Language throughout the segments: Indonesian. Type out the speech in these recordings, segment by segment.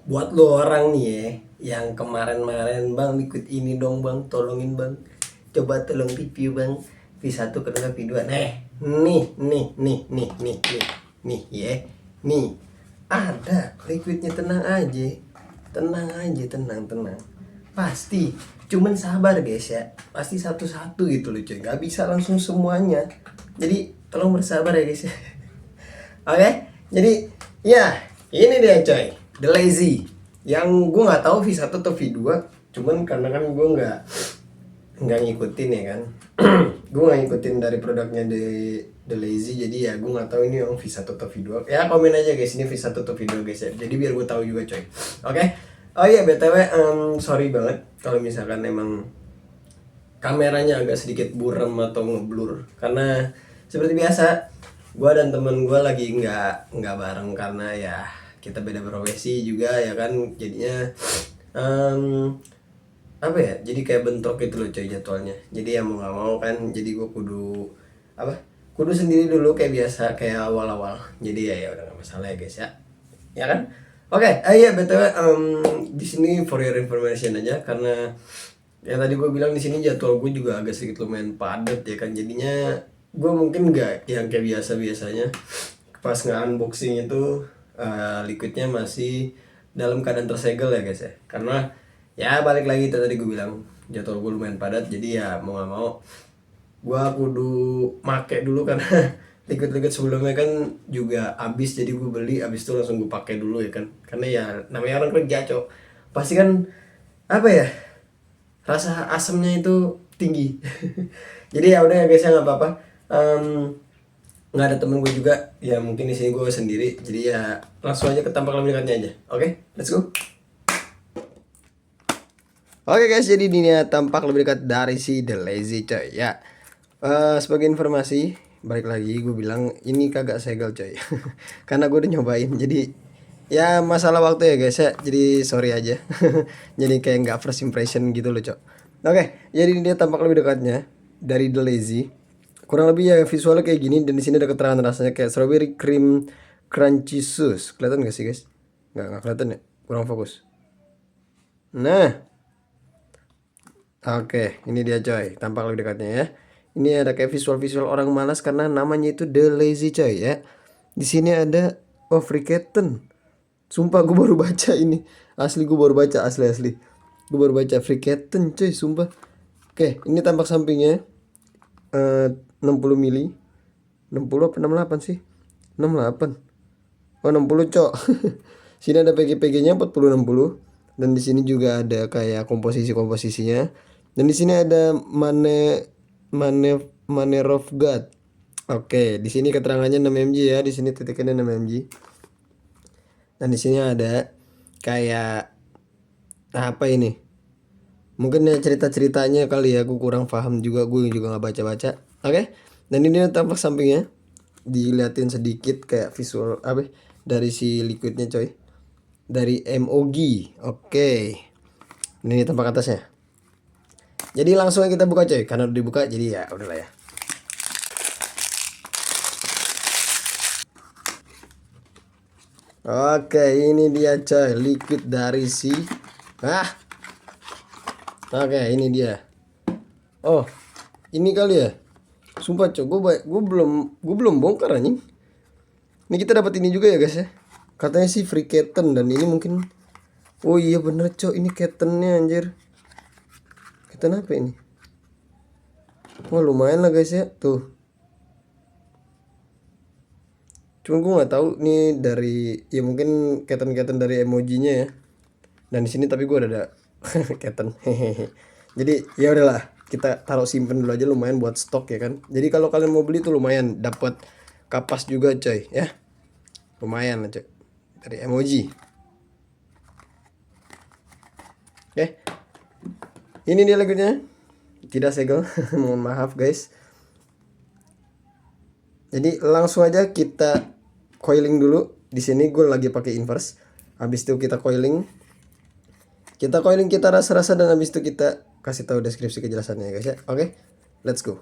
Buat lo orang nih ya, yang kemarin-kemarin bang ikut ini dong bang, tolongin bang. Coba tolong review bang, V1 ke V2. Nih ya, nih ada liquidnya, tenang aja, tenang. Pasti, cuman sabar guys ya, pasti satu-satu gitu loh cuy, nggak bisa langsung semuanya. Jadi tolong bersabar ya guys ya. Oke, jadi ya ini dia coy, The Lazy. Yang gue nggak tahu V1 atau V2, cuman karena kan gue nggak ngikutin ya kan. Gue nggak ngikutin dari produknya The Lazy, jadi ya gue nggak tahu ini yang V1 atau V2. Ya komen aja guys, ini V1 atau V2 guys ya. Jadi biar gue tahu juga coy. Oke. Oh iya BTW, sorry banget kalau misalkan emang kameranya agak sedikit buram atau ngeblur, karena seperti biasa gue dan temen gue lagi nggak bareng, karena ya kita beda profesi juga ya kan, jadinya em, apa ya, jadi kayak bentrok gitu loh coy jadwalnya. Jadi ya mau nggak mau kan, jadi gue kudu apa, kudu sendiri dulu kayak biasa, kayak awal-awal. Jadi ya udah nggak masalah ya guys ya, ya kan. Oke, iya btw, di sini for your information aja, karena ya tadi gue bilang di sini jadwal gue juga agak sedikit lumayan padat ya kan, jadinya gue mungkin nggak yang kayak biasa biasanya pas nge unboxing itu liquidnya masih dalam keadaan tersegel ya guys ya, karena ya balik lagi tadi gue bilang jadwal gue lumayan padat, jadi ya mau nggak mau gue kudu make dulu, karena liquid-liquid sebelumnya kan juga habis, jadi gue beli habis itu langsung gue pakai dulu ya kan, karena ya namanya orang kerja cok, pasti kan apa ya, rasa asamnya itu tinggi. Jadi ya udah ya guys ya, nggak apa-apa. Em, nggak ada temen gue juga ya, mungkin di sini gue sendiri, jadi ya langsung aja ke tampak lebih dekatnya aja. Oke, let's go. Oke guys, jadi ini ya tampak lebih dekat dari si The Lazy coy ya. Sebagai informasi, balik lagi gue bilang ini kagak segel coy. Karena gue udah nyobain, jadi ya masalah waktu ya guys ya. Jadi sorry aja. Jadi kayak nggak first impression gitu loh cok. Oke, jadi ini dia tampak lebih dekatnya dari The Lazy. Kurang lebih ya visualnya kayak gini, dan di sini ada keterangan rasanya kayak strawberry cream crunchy sauce. Kelihatan gak sih guys? Nggak kelihatan ya. Kurang fokus. Nah, oke, ini dia coy, tampak lebih dekatnya ya. Ini ada kayak visual-visual orang malas karena namanya itu The Lazy coy ya. Di sini ada Frikaten. Sumpah gue baru baca ini. Asli gue baru baca, asli. Gue baru baca Frikaten coy, sumpah. Oke, ini tampak sampingnya 60 mili. 60 apa 68 sih? 68. Oh 60 cok. Sini ada PG-PG-nya 40-60, dan di sini juga ada kayak komposisi-komposisinya. Dan di sini ada Mane of God. Oke, di sini keterangannya 6 mg ya, di sini titiknya 6 mg. Dan di sini ada kayak apa ini? Mungkin ya cerita-ceritanya kali ya, aku kurang paham juga, gue juga nggak baca-baca. Oke. Dan ini tampak sampingnya. Diliatin sedikit kayak visual apa dari si liquidnya coy. Dari MOG. Oke. Ini tampak atasnya. Jadi langsung aja kita buka coy, karena udah dibuka jadi ya udahlah ya. Oke, ini dia coy, liquid dari si ah. Oke, ini dia. Oh, ini kali ya. Sumpah coy, gue belum bongkar anjing. Ini kita dapat ini juga ya guys ya. Katanya sih free kitten, dan ini mungkin, oh iya bener coy, ini kittennya anjir. Kitten apa ini? Wah lumayan lah guys ya, tuh. Cuma gue nggak tahu nih dari, ya mungkin keten-keten dari emojinya ya. Dan di sini tapi gue udah ada keten. Jadi ya udahlah, kita taruh simpen dulu aja, lumayan buat stok ya kan. Jadi kalau kalian mau beli tuh lumayan dapat kapas juga coy ya. Lumayan lah coy. Dari emoji. Oke. Ini dia lagunya. Tidak segel. Mohon maaf guys. Jadi langsung aja kita coiling dulu. Di sini gue lagi pakai inverse. Habis itu kita coiling. Kita rasa-rasa, dan habis itu kita kasih tahu deskripsi kejelasannya ya guys ya. Oke. Let's go.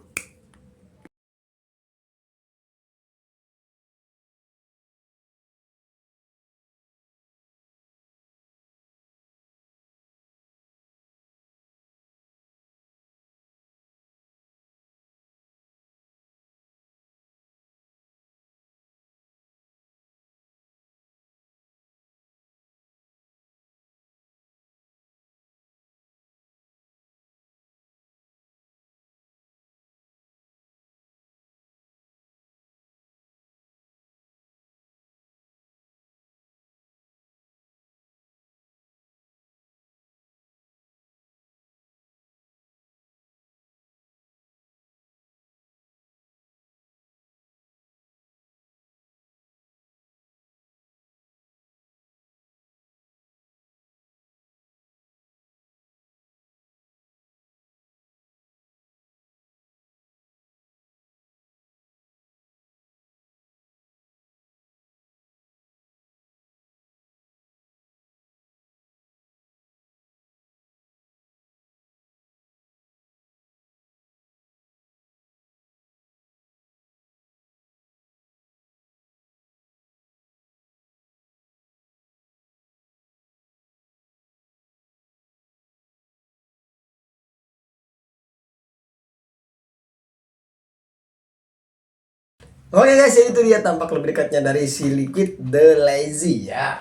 Oke guys, itu dia tampak lebih dekatnya dari si Liquid The Lazy ya.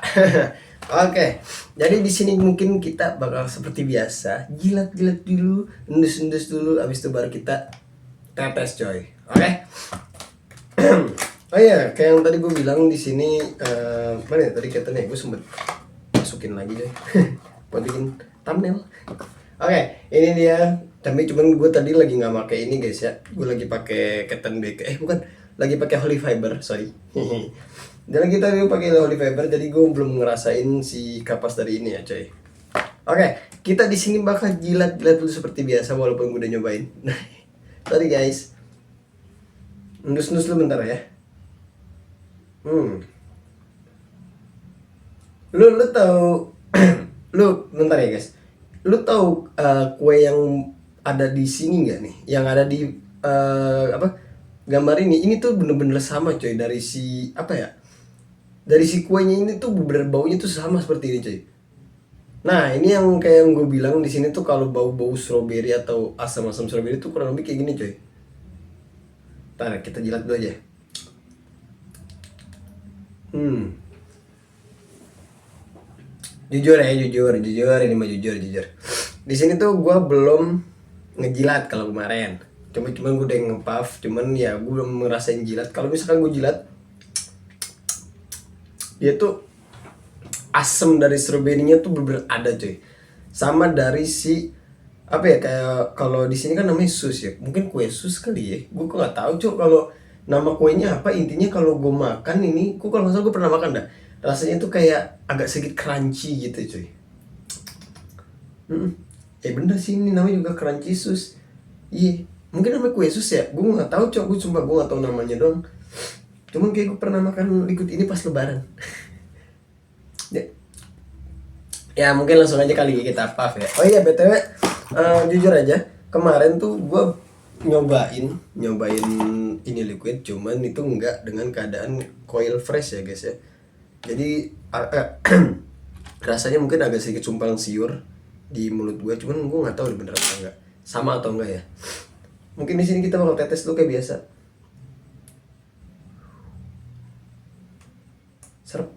Oke, jadi di sini mungkin kita bakal seperti biasa, jilat-jilat dulu, endus-endus dulu, abis itu baru kita tetes coy. Oke. Oh iya, kayak yang tadi gue bilang di sini, mana ya tadi katanya gue sempet masukin lagi deh, buat bikin thumbnail. Oke, ini dia. Tapi cuman gue tadi lagi nggak pakai ini guys ya. Gue lagi pakai Cotton Bag. Bukan, lagi pakai Holy Fiber, sorry. Dan kita tadi pakai Holy Fiber, jadi gue belum ngerasain si kapas dari ini ya, coy. Oke, kita di sini bakal jilat-jilat dulu seperti biasa walaupun gue udah nyobain. Sorry guys. Nus-nus dulu bentar ya. Lu tahu lu bentar ya guys. Lu tahu kue yang ada di sini nggak nih? Yang ada di apa? Gambar ini. Ini tuh bener-bener sama coy, dari si apa ya? Dari si kuenya ini tuh bener baunya tuh sama seperti ini coy. Nah, ini yang kayak yang gue bilang di sini tuh kalau bau-bau strawberry atau asam-asam strawberry tuh kurang lebih kayak gini coy. Ntar kita jilat dulu aja. Jujur ya, jujur ini mah jujur. Di sini tuh gue belum ngejilat kalau kemarin. Cuman gue udah ngepuff, cuman ya gue belum ngerasain jilat. Kalau misalkan gue jilat, dia tuh asam dari stroberinya tuh bener-bener ada coy. Sama dari si apa ya, kayak kalau di sini kan namanya sus ya, mungkin kue sus kali ya. Gue kok nggak tahu coy kalau nama kuenya apa. Intinya kalau gue makan ini, gue kalau nggak salah gue pernah makan dah. Rasanya tuh kayak agak sedikit crunchy gitu coy. Bener sih, ini namanya juga crunchy sus. Iya, mungkin namanya kue sus ya. Gue nggak tahu coy, gue sumpah gue nggak tahu namanya dong. Cuman kayak gue pernah makan liquid ini pas lebaran. Ya, ya mungkin langsung aja kali kita puff ya. Oh iya btw, jujur aja kemarin tuh gue nyobain ini liquid, cuman itu enggak dengan keadaan coil fresh ya guys ya. Jadi rasanya mungkin agak sedikit sumpang siur di mulut gue, cuman gue nggak tahu bener apa enggak, sama atau enggak ya. Mungkin di sini kita bakal tetes dulu kayak biasa. Serap.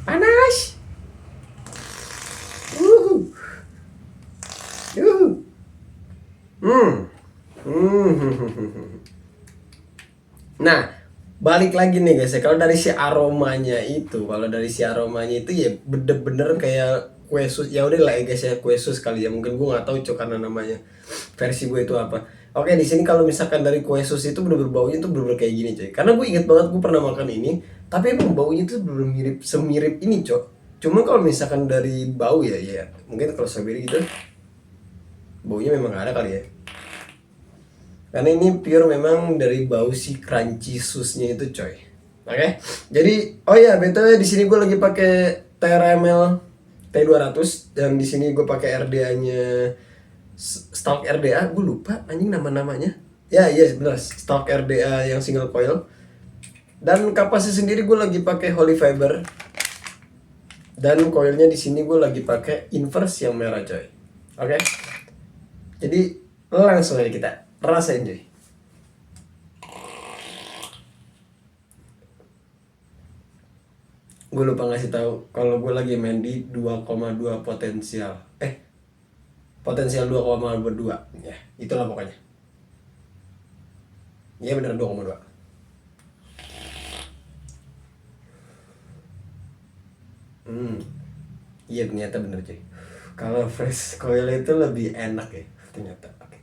Panas. Uhu. Yuhu. Nah, balik lagi nih guys ya. Kalau dari si aromanya itu ya bener-bener kayak kue sus. Ya udah lah ya guys ya, kue sus kali ya. Mungkin gue nggak tahu cok karena namanya versi gue itu apa. Oke, di sini kalau misalkan dari kue sus itu bener-bener baunya tuh bener-bener kayak gini coy. Karena gue inget banget gue pernah makan ini, tapi emang baunya tuh bener-bener semirip ini cok. Cuma kalau misalkan dari bau ya mungkin kalau strawberry gitu baunya memang ada kali ya. Karena ini pure memang dari bau si crunchy susnya itu coy. Oke. Jadi oh ya btw di sini gue lagi pakai TRML T200 dan di sini gue pakai RDA-nya Stalk RDA, gue lupa anjing nama-namanya. Ya iya benar, Stalk RDA yang single coil. Dan kapasnya sendiri gue lagi pakai Holy Fiber. Dan coilnya di sini gue lagi pakai inverse yang merah coy. Oke. Jadi langsung aja kita rasain coy. Gue lupa ngasih tahu kalau gue lagi main di 2,2 potensial. Potensial 2,2 ya, itulah pokoknya. Iya bener 2,2. Iya ternyata bener cuy. Kalau fresh coil itu lebih enak ya ternyata. Oke.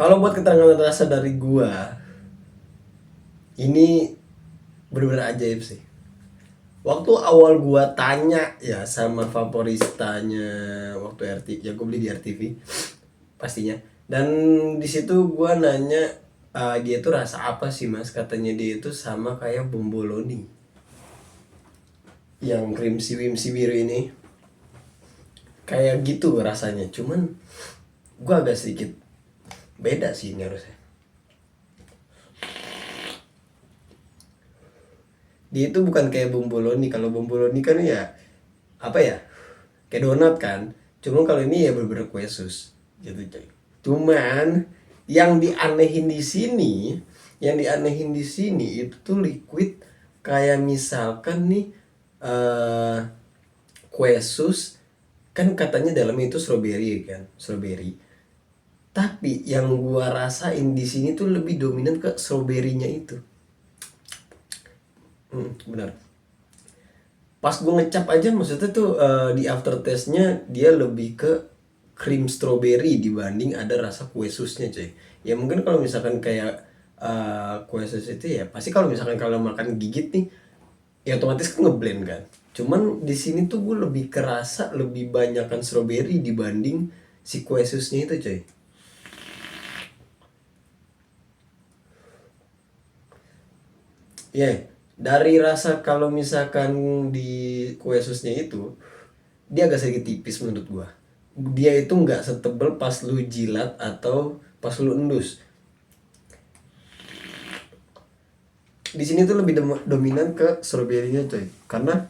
Kalau buat keterangan rasa dari gua, ini bener-bener ajaib sih. Waktu awal gua tanya ya sama vaporistanya waktu ya gua beli di RTV pastinya. Dan di situ gua nanya, dia tuh rasa apa sih mas? Katanya dia itu sama kayak bomboloni yang krim si biru ini, kayak gitu rasanya. Cuman gua agak sedikit beda sih ini harusnya. Dia itu bukan kayak bomboloni. Kalau bomboloni kan ya apa ya, kayak donat kan. Cuma kalau ini ya bener-bener kue sus gitu coy. Cuman yang dianehin di sini, itu tuh liquid kayak misalkan nih kue sus kan katanya dalamnya itu strawberry kan, strawberry. Tapi yang gua rasain di sini tuh lebih dominan ke strawberry-nya itu. Benar. Pas gue ngecap aja maksudnya tuh di aftertaste-nya dia lebih ke cream strawberry dibanding ada rasa kue susnya cuy. Ya mungkin kalau misalkan kayak kue sus itu ya pasti kalau misalkan kalau makan gigit nih ya otomatis kan ngeblend kan. Cuman di sini tuh gue lebih kerasa lebih banyakan strawberry dibanding si kue susnya itu cuy. Ya, yeah. Dari rasa kalau misalkan di kue susnya itu dia agak sedikit tipis menurut gua. Dia itu nggak setebel pas lu jilat atau pas lu endus. Di sini tuh lebih dominan ke strawberry-nya coy. Karena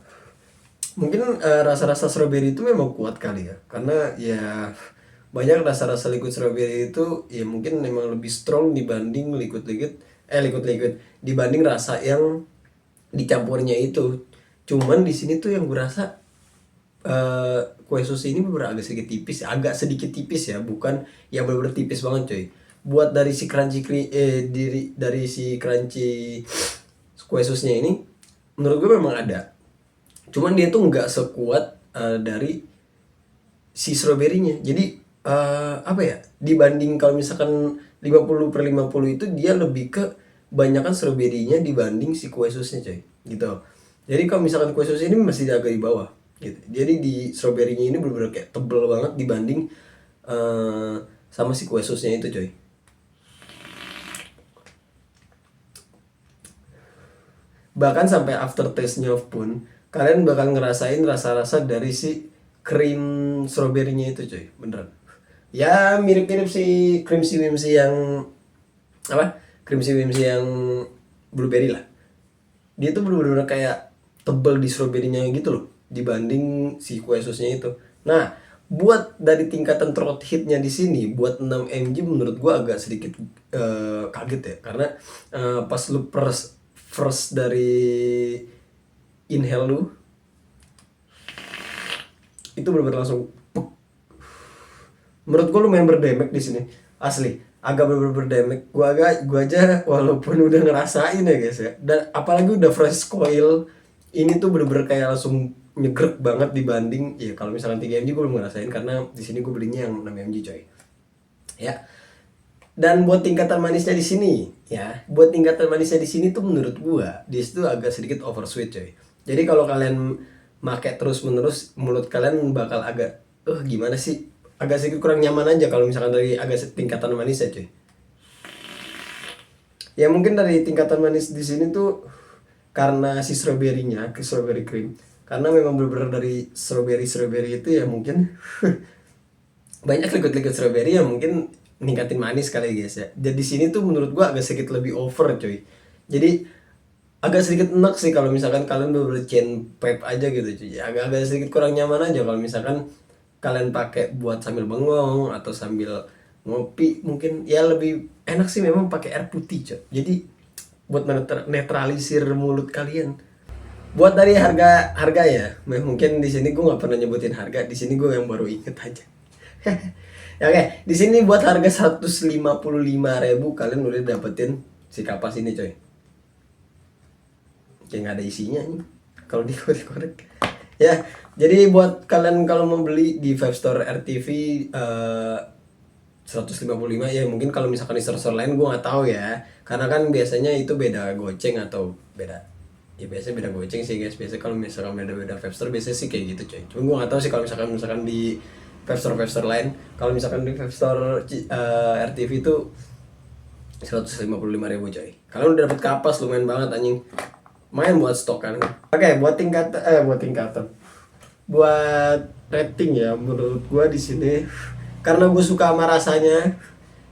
mungkin rasa-rasa strawberry itu memang kuat kali ya. Karena ya banyak rasa-rasa liquid strawberry itu ya mungkin memang lebih strong dibanding liquid dibanding rasa yang dicampurnya itu. Cuman di sini tuh yang gue rasa kue susu ini beberapa agak sedikit tipis ya, bukan yang benar-benar tipis banget coy. Buat dari si dari si crunchy kue susnya ini menurut gue memang ada. Cuman dia tuh nggak sekuat dari si strawberry-nya. Jadi apa ya? Dibanding kalau misalkan 50/50 itu dia lebih ke banyakan strawberry-nya dibanding si kue susnya coy. Gitu. Jadi kalau misalkan kue sus ini masih agak di bawah gitu. Jadi di strawberry-nya ini benar-benar kayak tebel banget dibanding sama si kue susnya itu coy. Bahkan sampai aftertaste-nya pun kalian bakal ngerasain rasa-rasa dari si krim strawberry-nya itu coy, beneran. Ya mirip-mirip si cream si whimsy yang apa? Cream si whimsy yang blueberry lah. Dia tuh bener-bener kayak tebel di strawberry-nya gitu loh dibanding si kue susnya itu. Nah, buat dari tingkatan throat hit-nya di sini buat 6 mg menurut gua agak sedikit kaget ya karena pas lu first dari inhale lu itu benar-benar langsung menurut gue lumayan berdemek di sini asli agak bener-bener berdemek. Gua aja walaupun udah ngerasain ya guys ya, dan apalagi udah fresh coil ini tuh bener-bener kayak langsung nyegrek banget dibanding ya kalau misalnya 3 mg gue belum ngerasain karena di sini gue belinya yang 6 mg coy ya. Dan buat tingkatan manisnya di sini ya, buat tingkatan manisnya di sini tuh menurut gua di situ agak sedikit oversweet coy. Jadi kalau kalian make terus menerus mulut kalian bakal agak gimana sih, agak sedikit kurang nyaman aja kalau misalkan dari agak tingkatan manisnya coy. Ya mungkin dari tingkatan manis di sini tuh karena si strawberry-nya, strawberry cream. Karena memang benar-benar dari strawberry itu ya mungkin banyak liquid strawberry yang mungkin ningkatin manis kali guys ya. Jadi di sini tuh menurut gua agak sedikit lebih over coy. Jadi agak sedikit enak sih kalau misalkan kalian bener-bener chain vape aja gitu cuy. Agak sedikit kurang nyaman aja kalau misalkan kalian pakai buat sambil bengong atau sambil ngopi, mungkin ya lebih enak sih memang pakai air putih coy. Jadi buat netralisir mulut kalian. Buat dari harga ya, mungkin di sini gue nggak pernah nyebutin harga. Di sini gue yang baru inget aja. Ya, oke, di sini buat harga 155.000 kalian udah dapetin si kapas ini coy. Kayak nggak ada isinya nih kalau dikorek-korek. Ya, jadi buat kalian kalau mau beli di Vape Store RTV 155 ya, mungkin kalau misalkan di store lain gue nggak tahu ya, karena kan biasanya itu beda goceng atau beda, ya biasanya beda goceng sih guys. Biasanya kalau misalkan beda vape store biasanya sih kayak gitu coy. Cuma gue nggak tahu sih kalau misalkan di vape store lain. Kalau misalkan di vape store RTV itu 155.000 coy. Kalian udah dapat kapas lumayan banget anjing. Main buat stok kan. Oke, buat tingkatan. Buat rating ya, menurut gua di sini karena gue suka sama rasanya,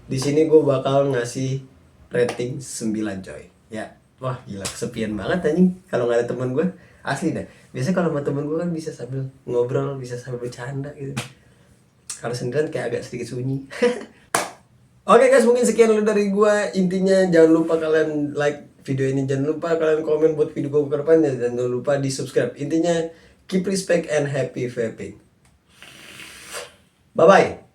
di sini gue bakal ngasih rating 9 coy. Ya, wah gila kesepian banget anjing kalau nggak ada teman gue. Asli dah. Biasanya kalau sama teman gue kan bisa sambil ngobrol, bisa sambil bercanda gitu. Kalau sendirian kayak agak sedikit sunyi. Oke guys, mungkin sekian dulu dari gua. Intinya jangan lupa kalian like video ini, jangan lupa kalian komen buat video gua ke depannya, dan jangan lupa di subscribe. Intinya keep respect and happy vaping. Bye bye.